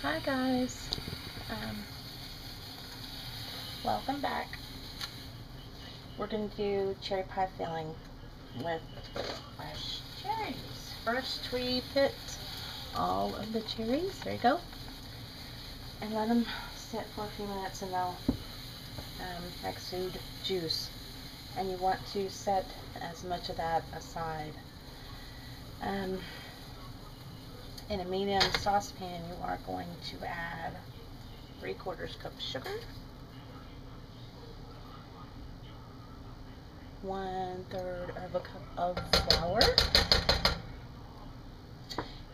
Hi guys, welcome back. We're going to do cherry pie filling with fresh cherries. First we pit all of the cherries, there you go, and let them sit for a few minutes and they'll exude juice. And you want to set as much of that aside. In a medium saucepan, you are going to add 3/4 cup sugar, 1/3 of a cup of flour,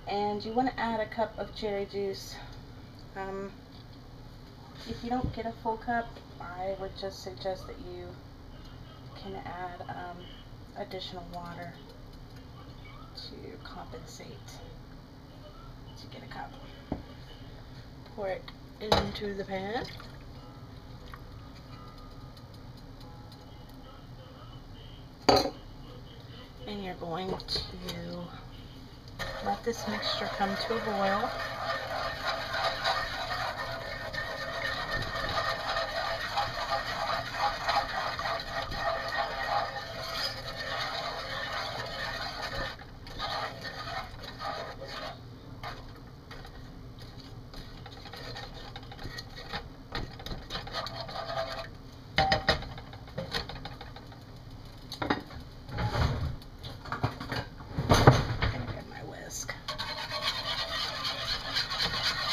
and you want to add a cup of cherry juice. If you don't get a full cup, I would just suggest that you can add additional water to compensate to get a cup. Pour it into the pan. And you're going to let this mixture come to a boil.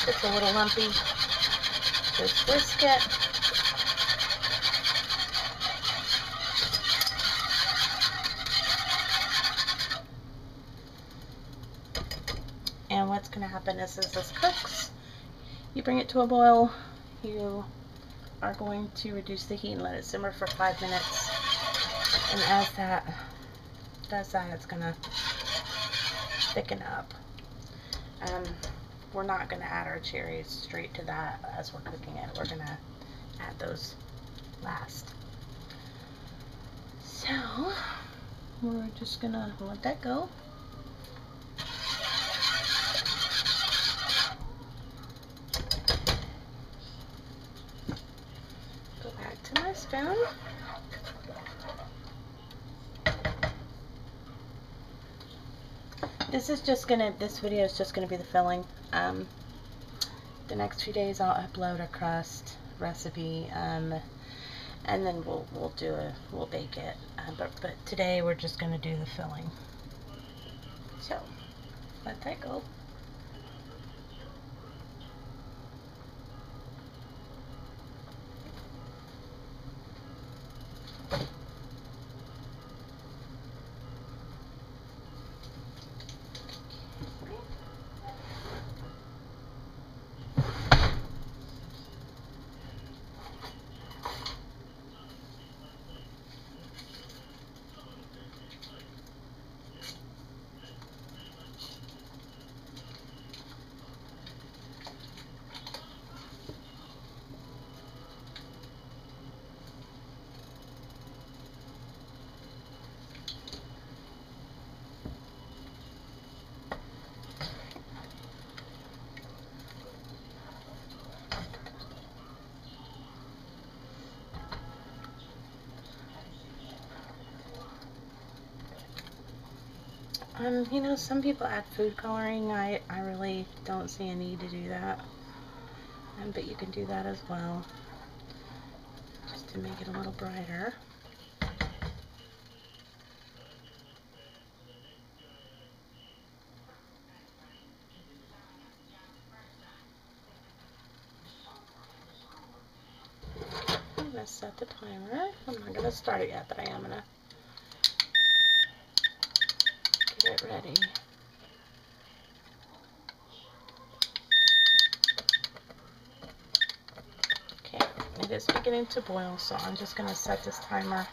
It's a little lumpy, just whisk it. And what's going to happen is as this cooks, you bring it to a boil, you are going to reduce the heat and let it simmer for 5 minutes. And as that does that, it's going to thicken up. We're not going to add our cherries straight to that as we're cooking it. We're going to add those last. So we're just going to let that go. Go back to my spoon. This video is just gonna be the filling. The next few days I'll upload a crust recipe, and then we'll bake it. But today we're just gonna do the filling. So let that go. You know, some people add food coloring. I really don't see a need to do that. But you can do that as well, just to make it a little brighter. I'm going to set the timer. I'm not going to start it yet, but I am going to get it ready. Okay, it is beginning to boil, so I'm just going to set this timer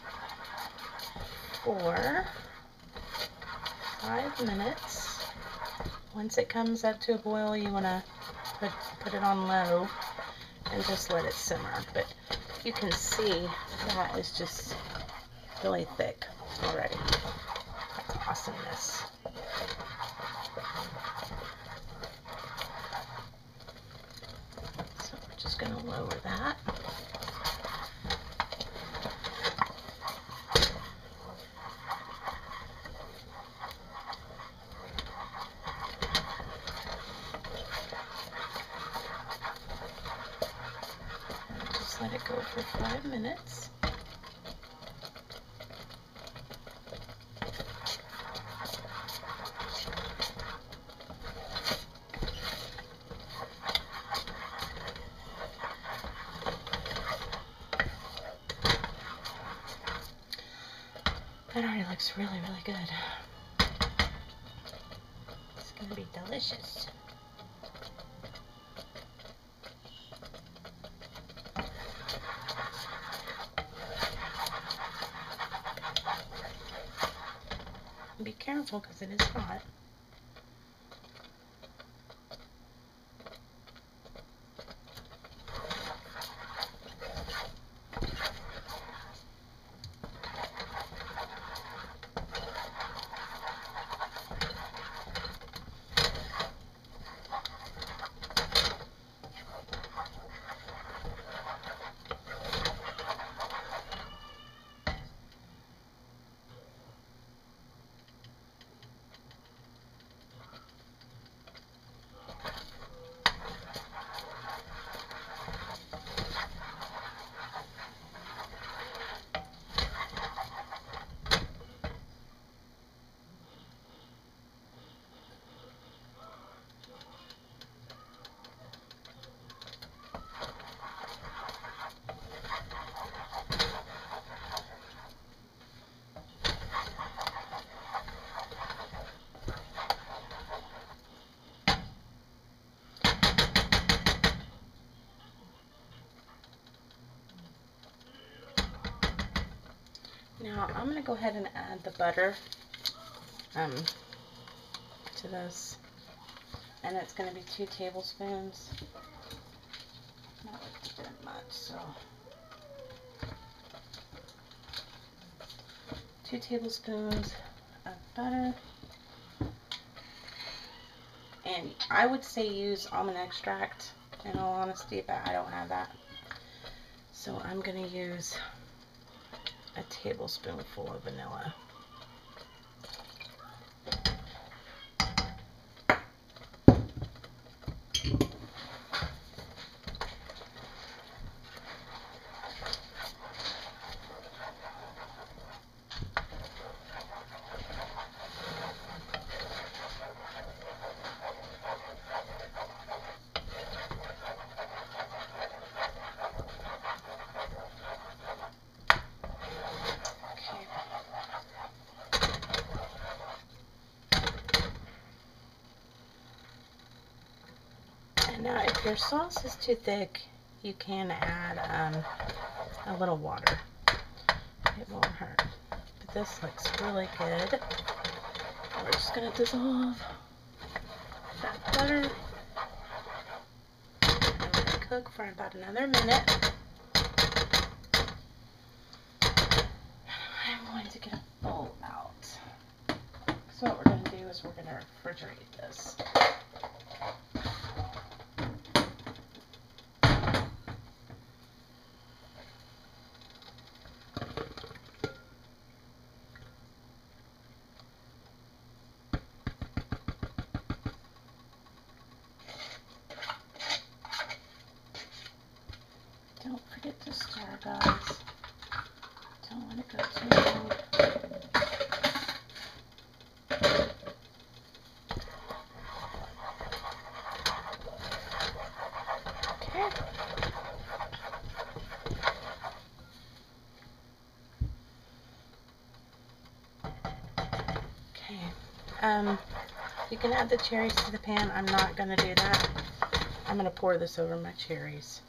for 5 minutes. Once it comes up to a boil, you want to put it on low and just let it simmer. But you can see that is just really thick already. That's awesomeness. just let it go for 5 minutes. That already looks really, really good. It's going to be delicious. Be careful because it is hot. Now I'm going to go ahead and add the butter to this, and it's going to be 2 tablespoons. Not very much, so 2 tablespoons of butter. And I would say use almond extract in all honesty, but I don't have that. So I'm going to use a tablespoonful of vanilla. Now, if your sauce is too thick, you can add a little water. It won't hurt. But this looks really good. We're just going to dissolve that butter. And we're going to cook for about another minute. I'm going to get a bowl out. So what we're going to do is we're going to refrigerate this. Don't forget to stir, guys. Don't let it go too long. Okay. Okay. You can add the cherries to the pan. I'm not going to do that. I'm going to pour this over my cherries.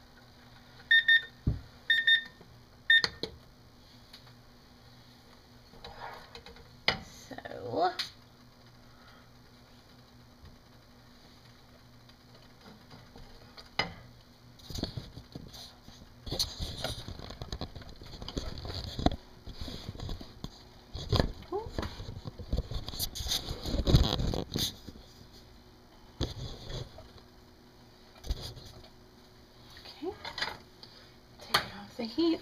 So, the heat.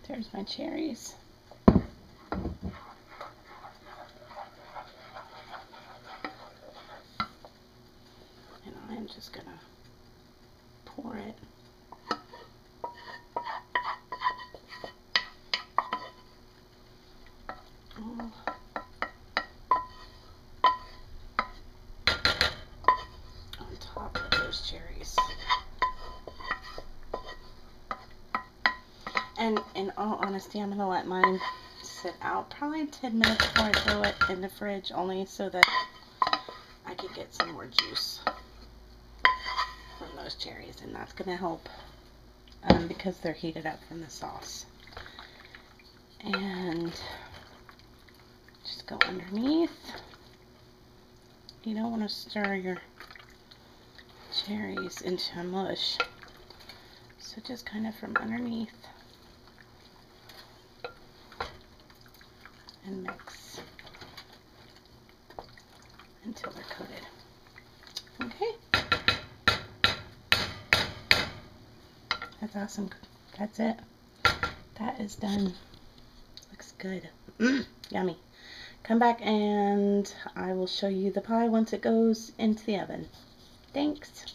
There's my cherries. And just gonna pour it. On top of those cherries. And in all honesty, I'm gonna let mine sit out probably 10 minutes before I throw it in the fridge, only so that I can get some more juice from those cherries, and that's gonna help because they're heated up from the sauce. And just go underneath. You don't want to stir your cherries into a mush, so just kind of from underneath and mix until they're coated. Okay, that's awesome. That's it. That is done. Looks good. Yummy. Come back and I will show you the pie once it goes into the oven. Thanks.